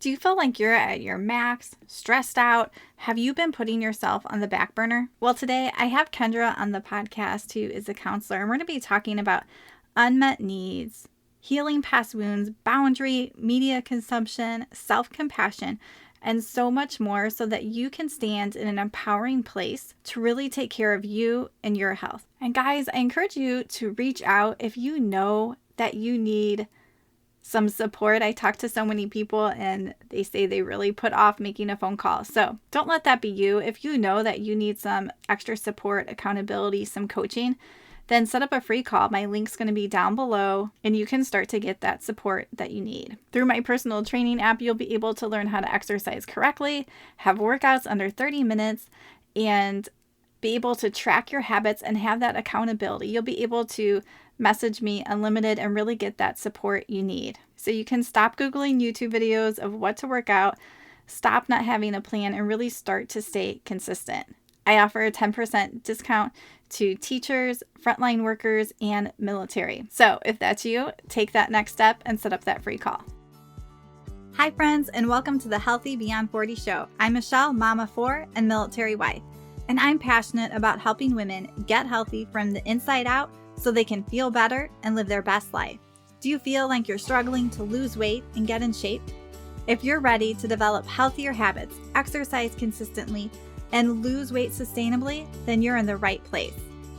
Do you feel like you're at your max, stressed out? Have you been putting yourself on the back burner? Well, today I have Kendra on the podcast who is a counselor, and we're going to be talking about unmet needs, healing past wounds, boundary, media consumption, self-compassion, and so much more so that you can stand in an empowering place to really take care of you and your health. And guys, I encourage you to reach out if you know that you need some support. I talk to so many people and they say they really put off making a phone call. So don't let that be you. If you know that you need some extra support, accountability, some coaching, then set up a free call. My link's going to be down below and you can start to get that support that you need. Through my personal training app, you'll be able to learn how to exercise correctly, have workouts under 30 minutes, and be able to track your habits and have that accountability. You'll be able to message me unlimited and really get that support you need. So you can stop Googling YouTube videos of what to work out, stop not having a plan, and really start to stay consistent. I offer a 10% discount to teachers, frontline workers, and military. So if that's you, take that next step and set up that free call. Hi friends, and welcome to the Healthy Beyond 40 show. I'm Michele, mama of 4 and military wife, and I'm passionate about helping women get healthy from the inside out so they can feel better and live their best life. Do you feel like you're struggling to lose weight and get in shape? If you're ready to develop healthier habits, exercise consistently, and lose weight sustainably, then you're in the right place.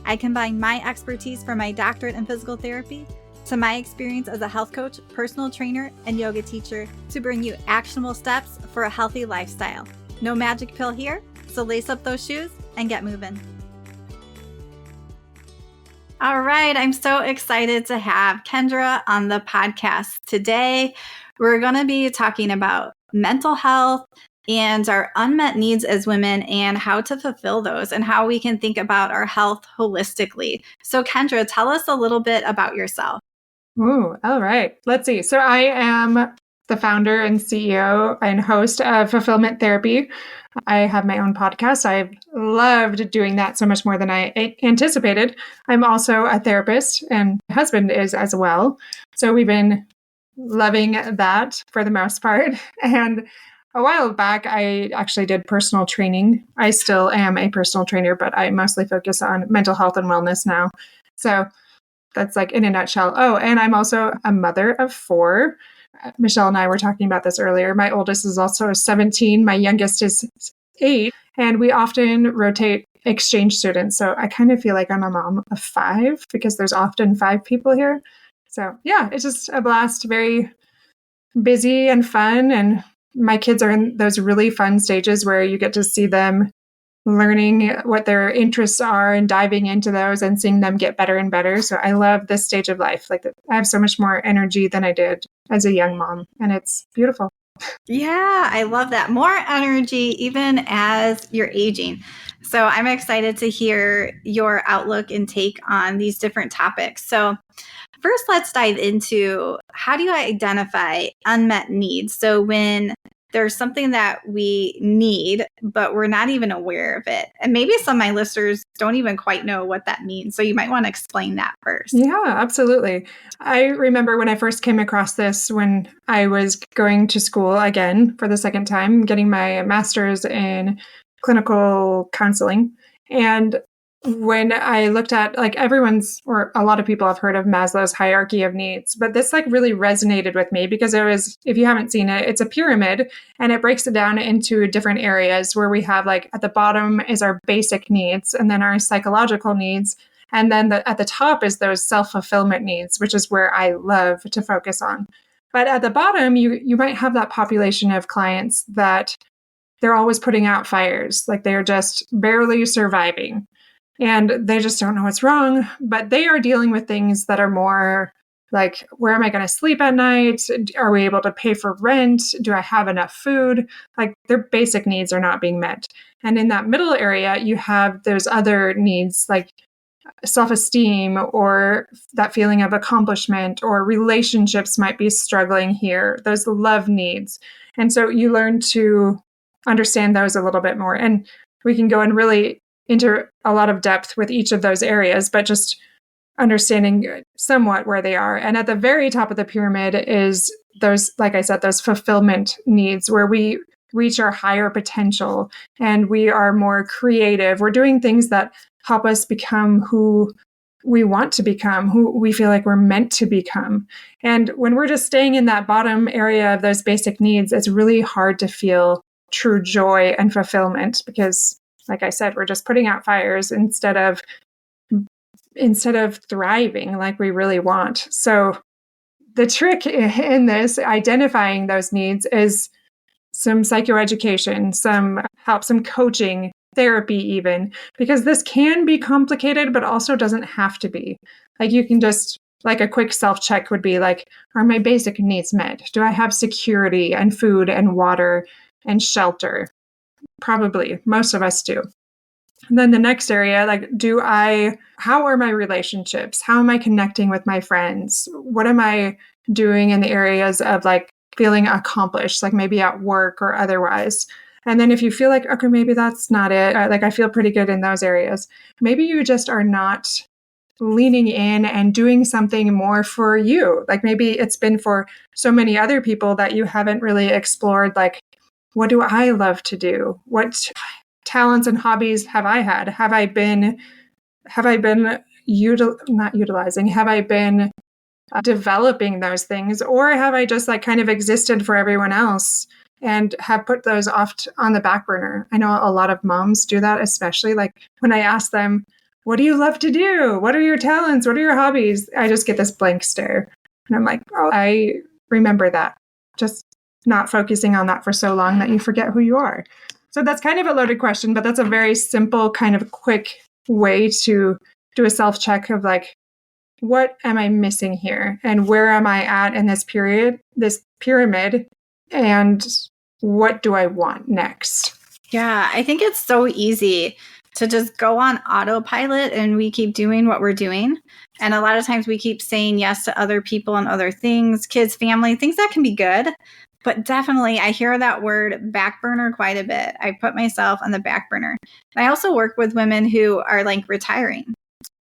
I combine my expertise from my doctorate in physical therapy to my experience as a health coach, personal trainer, and yoga teacher to bring you actionable steps for a healthy lifestyle. No magic pill here, so lace up those shoes and get moving. All right, I'm so excited to have Kendra on the podcast today. We're going to be talking about mental health and our unmet needs as women and how to fulfill those and how we can think about our health holistically. So Kendra, tell us a little bit about yourself. Ooh, all right. Let's see. So I am the founder and CEO and host of Fulfillment Therapy. I have my own podcast. I've loved doing that so much more than I anticipated. I'm also a therapist and my husband is as well. So we've been loving that for the most part. And a while back, I actually did personal training. I still am a personal trainer, but I mostly focus on mental health and wellness now. So that's like in a nutshell. Oh, and I'm also a mother of 4. Michele and I were talking about this earlier. My oldest is also 17. My youngest is 8. And we often rotate exchange students. So I kind of feel like I'm a mom of 5 because there's often 5 people here. So yeah, it's just a blast, very busy and fun. And my kids are in those really fun stages where you get to see them learning what their interests are and diving into those and seeing them get better and better. So I love this stage of life. Like I have so much more energy than I did as a young mom, and it's beautiful. Yeah, I love that. More energy even as you're aging. So I'm excited to hear your outlook and take on these different topics. So first, let's dive into how do you identify unmet needs? So when there's something that we need, but we're not even aware of it. And maybe some of my listeners don't even quite know what that means. So you might want to explain that first. Yeah, absolutely. I remember when I first came across this when I was going to school again for the second time, getting my master's in clinical counseling. And when I looked at like or a lot of people have heard of Maslow's hierarchy of needs, but this like really resonated with me because it was, if you haven't seen it, it's a pyramid and it breaks it down into different areas where we have like at the bottom is our basic needs and then our psychological needs. And then at the top is those self-fulfillment needs, which is where I love to focus on. But at the bottom, you might have that population of clients that they're always putting out fires, like they're just barely surviving. And they just don't know what's wrong, but they are dealing with things that are more like, where am I going to sleep at night? Are we able to pay for rent? Do I have enough food? Like their basic needs are not being met. And in that middle area, you have those other needs like self-esteem or that feeling of accomplishment, or relationships might be struggling here, those love needs. And so you learn to understand those a little bit more. And we can go in really into a lot of depth with each of those areas, but just understanding somewhat where they are. And at the very top of the pyramid is those, like I said, those fulfillment needs where we reach our higher potential and we are more creative. We're doing things that help us become who we want to become, who we feel like we're meant to become. And when we're just staying in that bottom area of those basic needs, it's really hard to feel true joy and fulfillment because, like I said, we're just putting out fires instead of thriving like we really want. So the trick in this, identifying those needs, is some psychoeducation, some help, some coaching, therapy even, because this can be complicated, but also doesn't have to be. Like you can just, like a quick self-check would be like, are my basic needs met? Do I have security and food and water and shelter? Probably, most of us do. And then the next area, like, how are my relationships? How am I connecting with my friends? What am I doing in the areas of like feeling accomplished, like maybe at work or otherwise? And then if you feel like, okay, maybe that's not it, like I feel pretty good in those areas, maybe you just are not leaning in and doing something more for you. Like maybe it's been for so many other people that you haven't really explored, like, what do I love to do? What talents and hobbies have I had? Have I been not utilizing? Have I been developing those things, or have I just like kind of existed for everyone else and have put those off on the back burner? I know a lot of moms do that, especially like when I ask them, what do you love to do? What are your talents? What are your hobbies? I just get this blank stare. And I'm like, oh, I remember that. Just not focusing on that for so long that you forget who you are. So that's kind of a loaded question, but that's a very simple, kind of quick way to do a self-check of like, what am I missing here? And where am I at in this pyramid? And what do I want next? Yeah, I think it's so easy to just go on autopilot and we keep doing what we're doing. And a lot of times we keep saying yes to other people and other things, kids, family, things that can be good. But definitely, I hear that word back burner quite a bit. I put myself on the back burner. I also work with women who are like retiring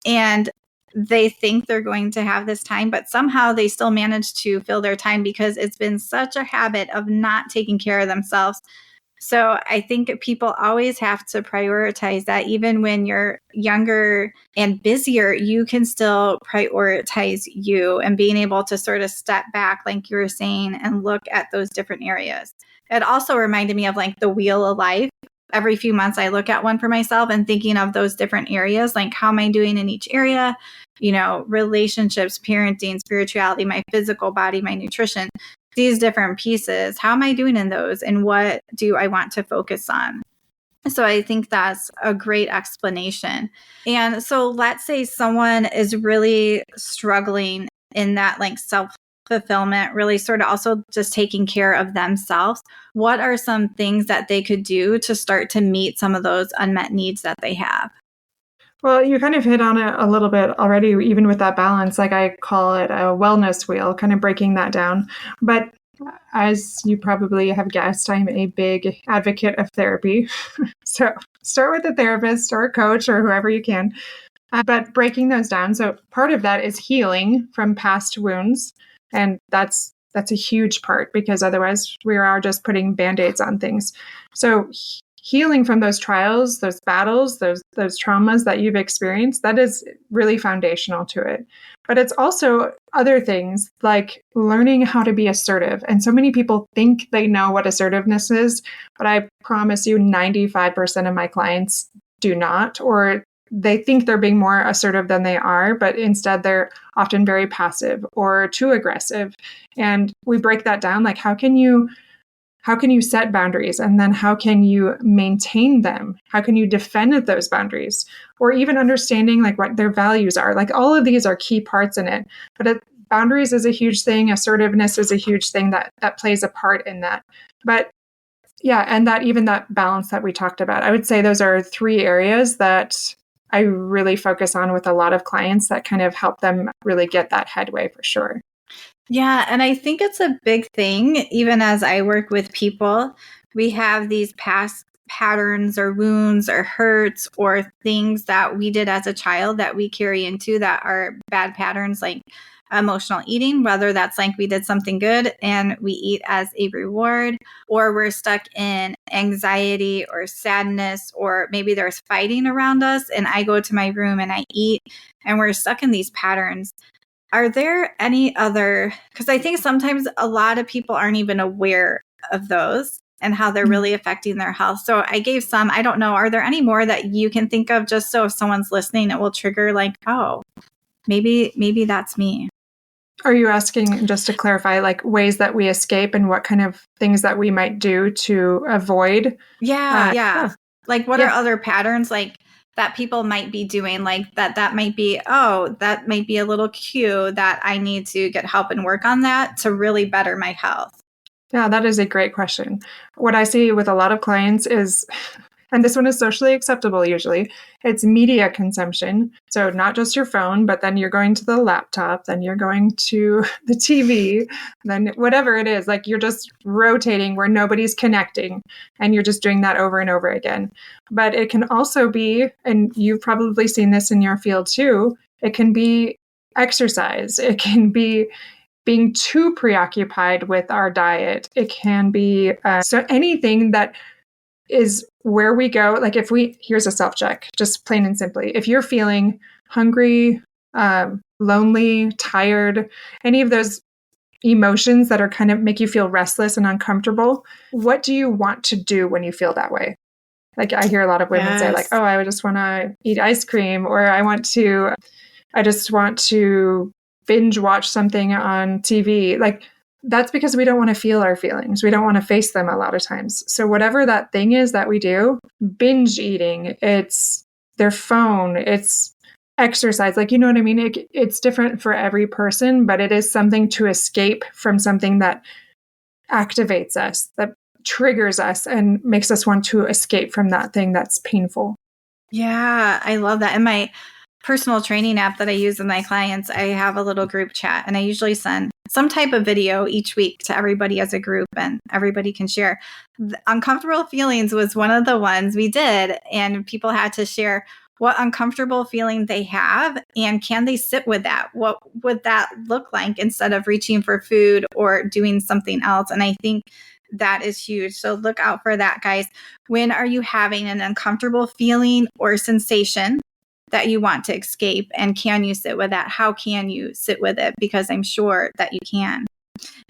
and they think they're going to have this time, but somehow they still manage to fill their time because it's been such a habit of not taking care of themselves. So I think people always have to prioritize that. Even when you're younger and busier, you can still prioritize you and being able to sort of step back, like you were saying, and look at those different areas. It also reminded me of like the wheel of life. Every few months, I look at one for myself and thinking of those different areas, like how am I doing in each area? You know, relationships, parenting, spirituality, my physical body, my nutrition. These different pieces, how am I doing in those and what do I want to focus on? So I think that's a great explanation. And so let's say someone is really struggling in that like self fulfillment, really sort of also just taking care of themselves. What are some things that they could do to start to meet some of those unmet needs that they have? Well, you kind of hit on it a little bit already, even with that balance. Like I call it a wellness wheel, kind of breaking that down. But as you probably have guessed, I'm a big advocate of therapy. So start with a therapist or a coach or whoever you can. But breaking those down. So part of that is healing from past wounds. And that's a huge part because otherwise we are just putting band-aids on things. So healing from those trials, those battles, those traumas that you've experienced, that is really foundational to it. But it's also other things like learning how to be assertive. And so many people think they know what assertiveness is, but I promise you 95% of my clients do not, or they think they're being more assertive than they are, but instead they're often very passive or too aggressive. And we break that down, like how can you set boundaries, and then how can you maintain them? How can you defend those boundaries? Or even understanding like what their values are. Like all of these are key parts in it. But boundaries is a huge thing. Assertiveness is a huge thing that plays a part in that. But yeah, and that balance that we talked about. I would say those are 3 areas that I really focus on with a lot of clients that kind of help them really get that headway for sure. Yeah, and I think it's a big thing, even as I work with people, we have these past patterns or wounds or hurts or things that we did as a child that we carry into that are bad patterns, like emotional eating, whether that's like we did something good and we eat as a reward, or we're stuck in anxiety or sadness, or maybe there's fighting around us and I go to my room and I eat, and we're stuck in these patterns. Are there any other, because I think sometimes a lot of people aren't even aware of those and how they're really affecting their health. So I gave some, I don't know, are there any more that you can think of, just so if someone's listening, it will trigger like, oh, maybe that's me. Are you asking, just to clarify, like ways that we escape and what kind of things that we might do to avoid? Yeah. Like what are Yeah. other patterns like that people might be doing, like that might be, oh, that might be a little cue that I need to get help and work on that to really better my health? Yeah, that is a great question. What I see with a lot of clients is, and this one is socially acceptable usually, it's media consumption. So not just your phone, but then you're going to the laptop, then you're going to the TV, then whatever it is, like you're just rotating where nobody's connecting and you're just doing that over and over again. But it can also be, and you've probably seen this in your field too, it can be exercise. It can be being too preoccupied with our diet. It can be so anything that is where we go. Like here's a self-check, just plain and simply. If you're feeling hungry, lonely, tired, any of those emotions that are kind of make you feel restless and uncomfortable, what do you want to do when you feel that way? Like I hear a lot of women say like, oh, I just want to eat ice cream, or I just want to binge watch something on TV. Like that's because we don't want to feel our feelings. We don't want to face them a lot of times. So whatever that thing is that we do, binge eating, it's their phone, it's exercise. Like, you know what I mean? It's different for every person, but it is something to escape from something that activates us, that triggers us and makes us want to escape from that thing that's painful. Yeah, I love that. In my personal training app that I use with my clients, I have a little group chat, and I usually send some type of video each week to everybody as a group, and everybody can share. The uncomfortable feelings was one of the ones we did, and people had to share what uncomfortable feeling they have and can they sit with that? What would that look like instead of reaching for food or doing something else? And I think that is huge. So look out for that, guys. When are you having an uncomfortable feeling or sensation that you want to escape? And can you sit with that? How can you sit with it? Because I'm sure that you can.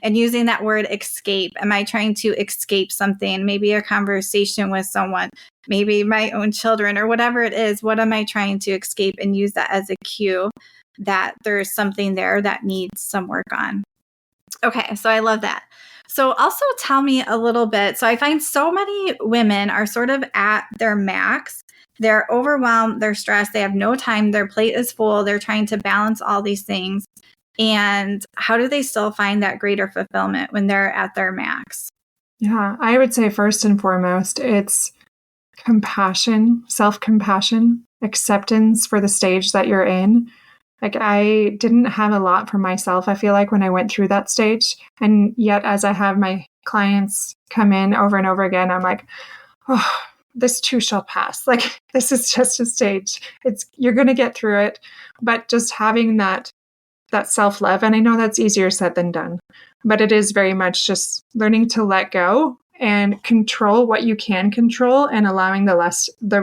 And using that word escape, am I trying to escape something? Maybe a conversation with someone, maybe my own children, or whatever it is. What am I trying to escape? And use that as a cue that there's something there that needs some work on. Okay, so I love that. So also tell me a little bit. So I find so many women are sort of at their max. They're overwhelmed, they're stressed, they have no time, their plate is full, they're trying to balance all these things. And how do they still find that greater fulfillment when they're at their max? Yeah, I would say first and foremost, it's compassion, self-compassion, acceptance for the stage that you're in. Like I didn't have a lot for myself, I feel like, when I went through that stage. And yet as I have my clients come in over and over again, I'm like, oh, this too shall pass. Like this is just a stage. You're going to get through it. But just having that self-love, and I know that's easier said than done, but it is very much just learning to let go and control what you can control and allowing the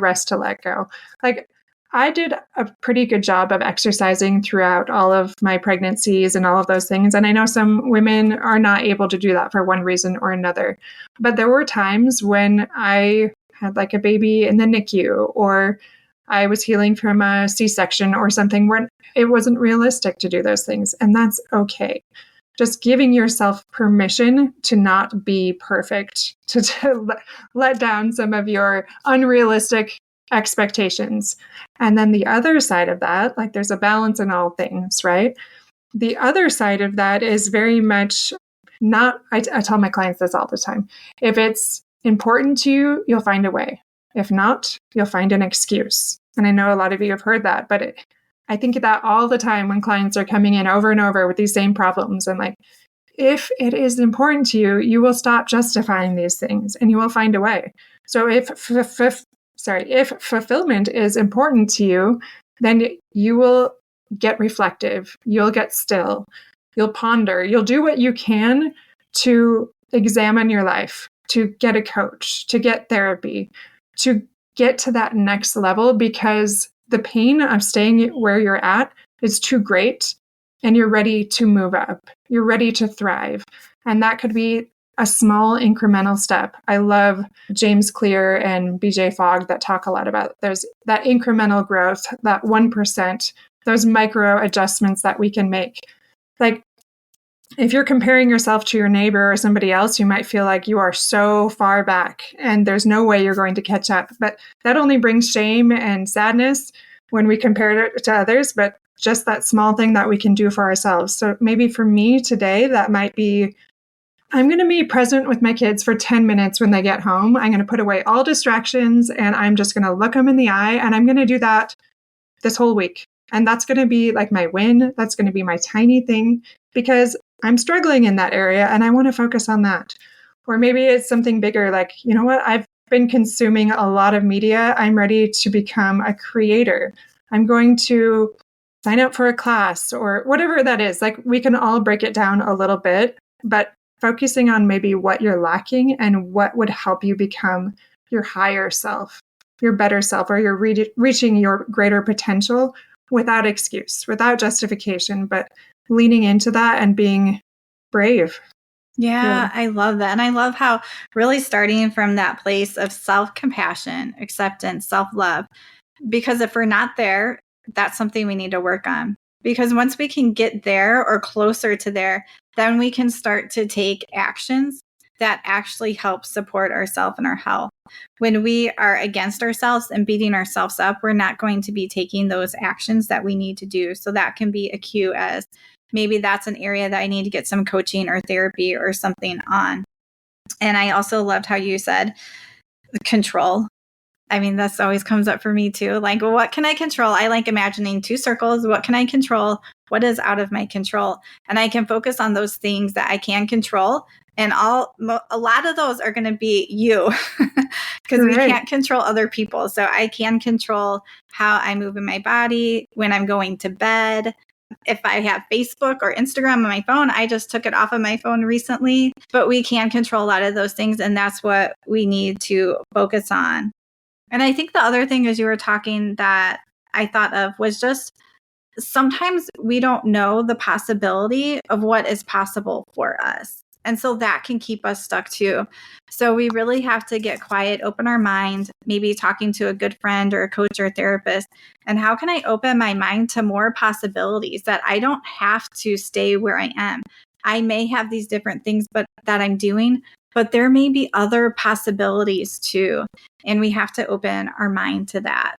rest to let go. Like I did a pretty good job of exercising throughout all of my pregnancies and all of those things. And I know some women are not able to do that for one reason or another. But there were times when I had like a baby in the NICU, or I was healing from a C-section or something where it wasn't realistic to do those things. And that's okay. Just giving yourself permission to not be perfect, to let down some of your unrealistic expectations. And then the other side of that, like there's a balance in all things, right? The other side of that is very much not, I tell my clients this all the time. If it's important to you, you'll find a way. If not, you'll find an excuse. And I know a lot of you have heard that, but I think that all the time when clients are coming in over and over with these same problems. And like, if it is important to you, you will stop justifying these things and you will find a way. So if fulfillment is important to you, then you will get reflective, you'll get still, you'll ponder, you'll do what you can to examine your life, to get a coach, to get therapy, to get to that next level, because the pain of staying where you're at is too great and you're ready to move up. You're ready to thrive. And that could be a small incremental step. I love James Clear and BJ Fogg that talk a lot about there's that incremental growth, that 1%, those micro adjustments that we can make. Like, if you're comparing yourself to your neighbor or somebody else, you might feel like you are so far back and there's no way you're going to catch up. But that only brings shame and sadness when we compare it to others, but just that small thing that we can do for ourselves. So maybe for me today, that might be, I'm going to be present with my kids for 10 minutes when they get home. I'm going to put away all distractions and I'm just going to look them in the eye. And I'm going to do that this whole week. And that's going to be like my win. That's going to be my tiny thing because I'm struggling in that area and I want to focus on that. Or maybe it's something bigger, like, you know what? I've been consuming a lot of media. I'm ready to become a creator. I'm going to sign up for a class or whatever that is. Like, we can all break it down a little bit, but focusing on maybe what you're lacking and what would help you become your higher self, your better self, or you're reaching your greater potential without excuse, without justification, but leaning into that and being brave. Yeah, I love that. And I love how really starting from that place of self-compassion, acceptance, self-love, because if we're not there, that's something we need to work on. Because once we can get there or closer to there, then we can start to take actions that actually help support ourselves and our health. When we are against ourselves and beating ourselves up, we're not going to be taking those actions that we need to do. So that can be a cue as maybe that's an area that I need to get some coaching or therapy or something on. And I also loved how you said control. I mean, this always comes up for me too. Like, what can I control? I like imagining 2 circles. What can I control? What is out of my control? And I can focus on those things that I can control. And a lot of those are going to be you because we can't control other people. So I can control how I move in my body, when I'm going to bed. If I have Facebook or Instagram on my phone, I just took it off of my phone recently. But we can control a lot of those things. And that's what we need to focus on. And I think the other thing as you were talking that I thought of was just sometimes we don't know the possibility of what is possible for us. And so that can keep us stuck too. So we really have to get quiet, open our mind, maybe talking to a good friend or a coach or a therapist. And how can I open my mind to more possibilities that I don't have to stay where I am? I may have these different things that I'm doing, but there may be other possibilities too. And we have to open our mind to that.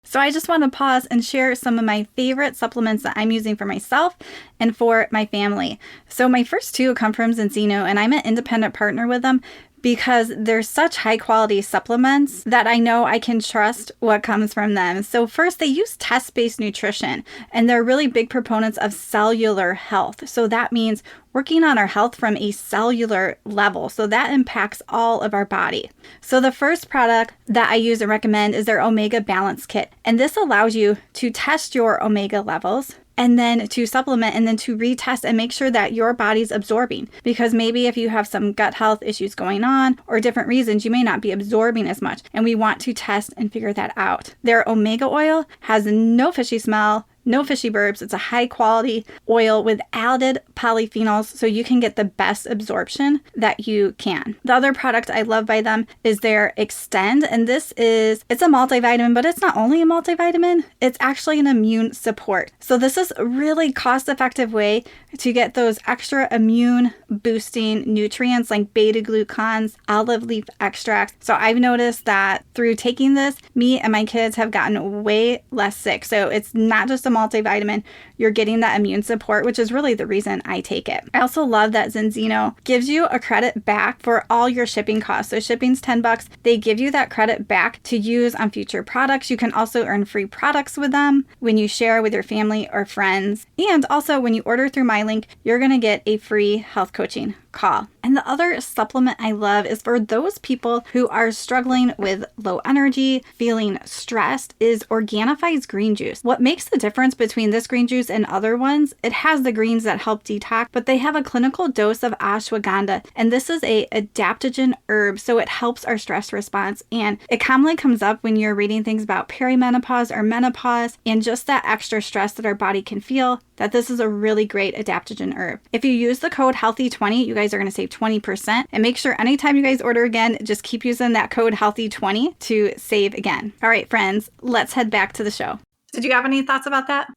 So I just want to pause and share some of my favorite supplements that I'm using for myself and for my family. So my first 2 come from Zinzino, and I'm an independent partner with them because they're such high quality supplements that I know I can trust what comes from them. So first, they use test-based nutrition, and they're really big proponents of cellular health. So that means working on our health from a cellular level. So that impacts all of our body. So the first product that I use and recommend is their Omega Balance Kit. And this allows you to test your omega levels and then to supplement and then to retest and make sure that your body's absorbing. Because maybe if you have some gut health issues going on or different reasons, you may not be absorbing as much. And we want to test and figure that out. Their omega oil has no fishy smell, no fishy burps. It's a high quality oil with added polyphenols so you can get the best absorption that you can. The other product I love by them is their Extend, and it's a multivitamin, but it's not only a multivitamin, it's actually an immune support. So this is a really cost-effective way to get those extra immune boosting nutrients like beta glucans, olive leaf extracts. So I've noticed that through taking this, me and my kids have gotten way less sick. So it's not just a multivitamin, you're getting that immune support, which is really the reason I take it. I also love that Zinzino gives you a credit back for all your shipping costs. So shipping's $10. They give you that credit back to use on future products. You can also earn free products with them when you share with your family or friends. And also when you order through my link, you're going to get a free health coaching call. And the other supplement I love is for those people who are struggling with low energy, feeling stressed, is Organifi's green juice. What makes the difference between this green juice and other ones, it has the greens that help detox, but they have a clinical dose of ashwagandha, and this is a adaptogen herb, so it helps our stress response. And it commonly comes up when you're reading things about perimenopause or menopause and just that extra stress that our body can feel, that this is a really great adaptogen herb. If you use the code HEALTHY20, you guys are going to save 20%. And make sure anytime you guys order again, just keep using that code HEALTHY20 to save again. All right, friends, let's head back to the show. Did you have any thoughts about that?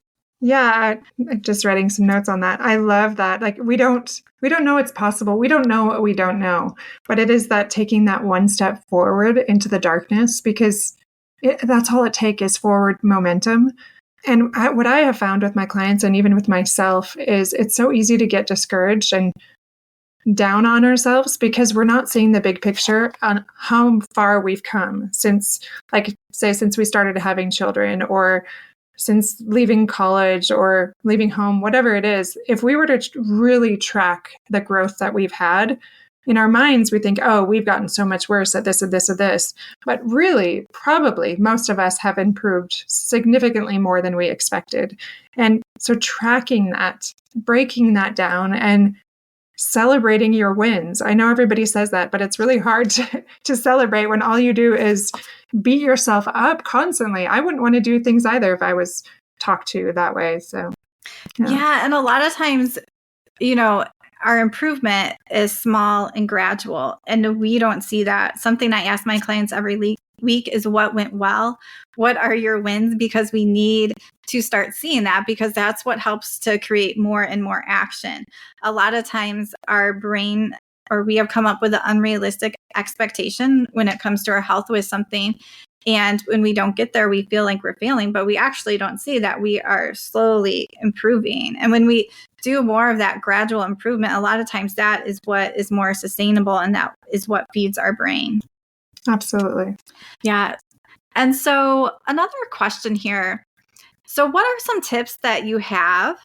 Yeah, I'm just writing some notes on that. I love that. Like we don't know it's possible. We don't know what we don't know. But it is that taking that one step forward into the darkness, because that's all it takes is forward momentum. And what I have found with my clients and even with myself is it's so easy to get discouraged and down on ourselves because we're not seeing the big picture on how far we've come since, like, say, since we started having children or since leaving college or leaving home, whatever it is. If we were to really track the growth that we've had, in our minds, we think, oh, we've gotten so much worse at this and this and this. But really, probably most of us have improved significantly more than we expected. And so tracking that, breaking that down and celebrating your wins. I know everybody says that, but it's really hard to celebrate when all you do is beat yourself up constantly. I wouldn't want to do things either if I was talked to that way. So, yeah. And a lot of times, our improvement is small and gradual, and we don't see that. Something I ask my clients every week is what went well? What are your wins? Because we need to start seeing that, because that's what helps to create more and more action. A lot of times our brain, or we have come up with an unrealistic expectation when it comes to our health with something. And when we don't get there, we feel like we're failing, but we actually don't see that we are slowly improving. And when we do more of that gradual improvement, a lot of times that is what is more sustainable, and that is what feeds our brain. Absolutely. Yeah. And so another question here. So what are some tips that you have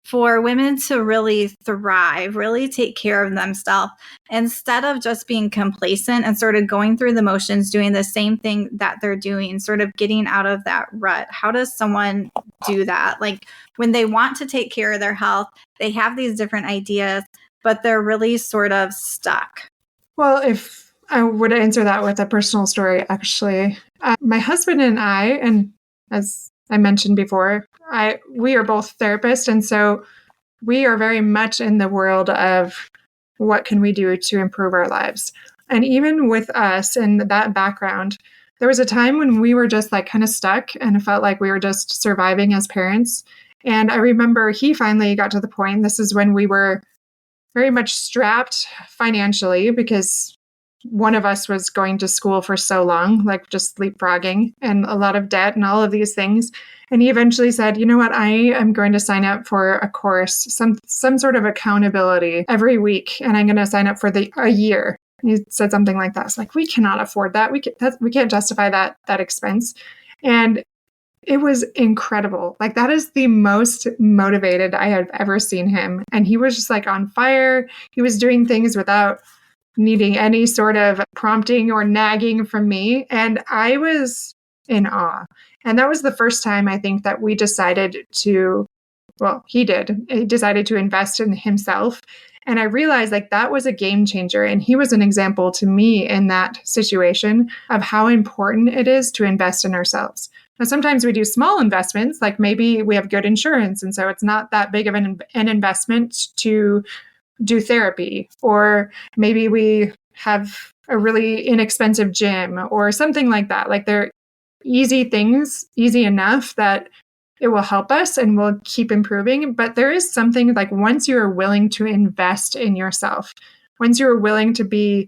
for women to really thrive, really take care of themselves, instead of just being complacent and sort of going through the motions, doing the same thing that they're doing, sort of getting out of that rut? How does someone do that? Like when they want to take care of their health, they have these different ideas, but they're really sort of stuck. Well, if I would answer that with a personal story, actually, my husband and I, and as I mentioned before, we are both therapists. And so we are very much in the world of what can we do to improve our lives. And even with us and that background, there was a time when we were just like kind of stuck and felt like we were just surviving as parents. And I remember he finally got to the point, this is when we were very much strapped financially because one of us was going to school for so long, like just leapfrogging and a lot of debt and all of these things. And he eventually said, you know what, I am going to sign up for a course, some sort of accountability every week. And I'm going to sign up for a year. And he said something like that. It's like, we cannot afford that. We can't justify that expense. And it was incredible. Like that is the most motivated I have ever seen him. And he was just like on fire. He was doing things without needing any sort of prompting or nagging from me. And I was in awe. And that was the first time I think that we decided he decided to invest in himself. And I realized like that was a game changer. And he was an example to me in that situation of how important it is to invest in ourselves. Now, sometimes we do small investments, like maybe we have good insurance. And so it's not that big of an investment to do therapy, or maybe we have a really inexpensive gym or something like that. Like they're easy things, easy enough that it will help us and we'll keep improving. But there is something like once you are willing to invest in yourself, once you're willing to be,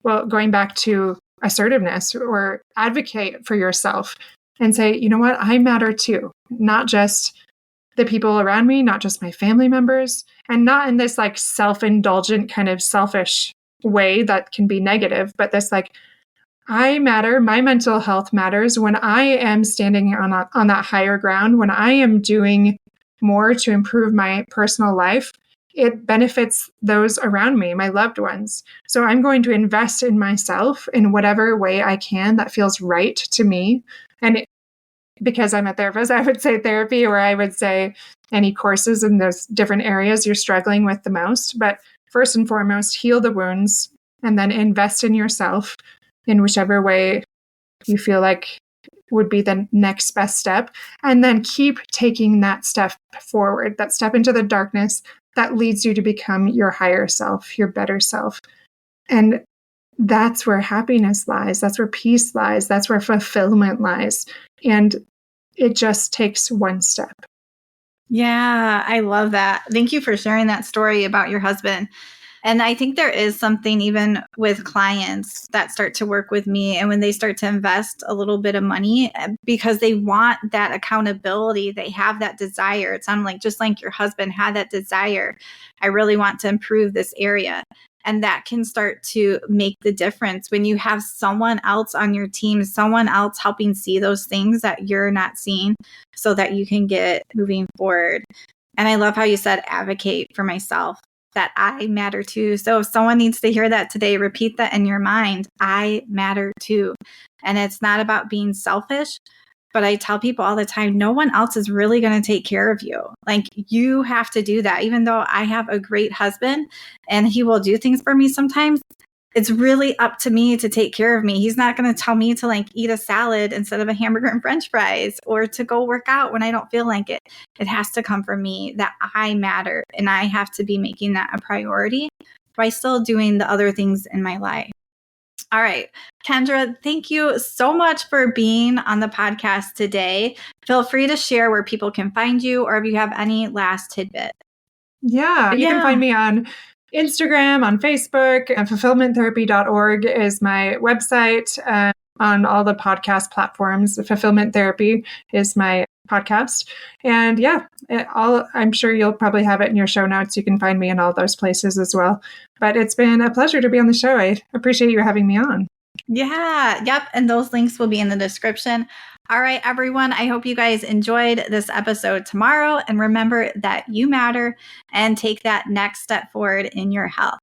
going back to assertiveness or advocate for yourself and say, you know what, I matter too, not just the people around me, not just my family members, and not in this like self-indulgent kind of selfish way that can be negative, but this like, I matter, my mental health matters when I am standing on that higher ground, when I am doing more to improve my personal life. It benefits those around me, my loved ones. So I'm going to invest in myself in whatever way I can that feels right to me. And because I'm a therapist, I would say therapy, or I would say any courses in those different areas you're struggling with the most. But first and foremost, heal the wounds and then invest in yourself in whichever way you feel like would be the next best step. And then keep taking that step forward, that step into the darkness that leads you to become your higher self, your better self. And that's where happiness lies. That's where peace lies. That's where fulfillment lies. And it just takes one step. Yeah, I love that. Thank you for sharing that story about your husband. And I think there is something even with clients that start to work with me, and when they start to invest a little bit of money because they want that accountability, they have that desire. It sounded like just like your husband had that desire. I really want to improve this area. And that can start to make the difference when you have someone else on your team, someone else helping see those things that you're not seeing so that you can get moving forward. And I love how you said advocate for myself, that I matter too. So if someone needs to hear that today, repeat that in your mind. I matter too. And it's not about being selfish, but I tell people all the time, no one else is really going to take care of you. Like, you have to do that. Even though I have a great husband and he will do things for me sometimes, it's really up to me to take care of me. He's not going to tell me to like eat a salad instead of a hamburger and french fries, or to go work out when I don't feel like it. It has to come from me, that I matter, and I have to be making that a priority by still doing the other things in my life. All right, Kendra, thank you so much for being on the podcast today. Feel free to share where people can find you, or if you have any last tidbit. Yeah, you can find me on Instagram, on Facebook, and fulfillmenttherapy.org is my website. On all the podcast platforms, Fulfillment Therapy is my podcast. And yeah, I'm sure you'll probably have it in your show notes. You can find me in all those places as well. But it's been a pleasure to be on the show. I appreciate you having me on. Yeah, yep. And those links will be in the description. All right, everyone. I hope you guys enjoyed this episode tomorrow. And remember that you matter, and take that next step forward in your health.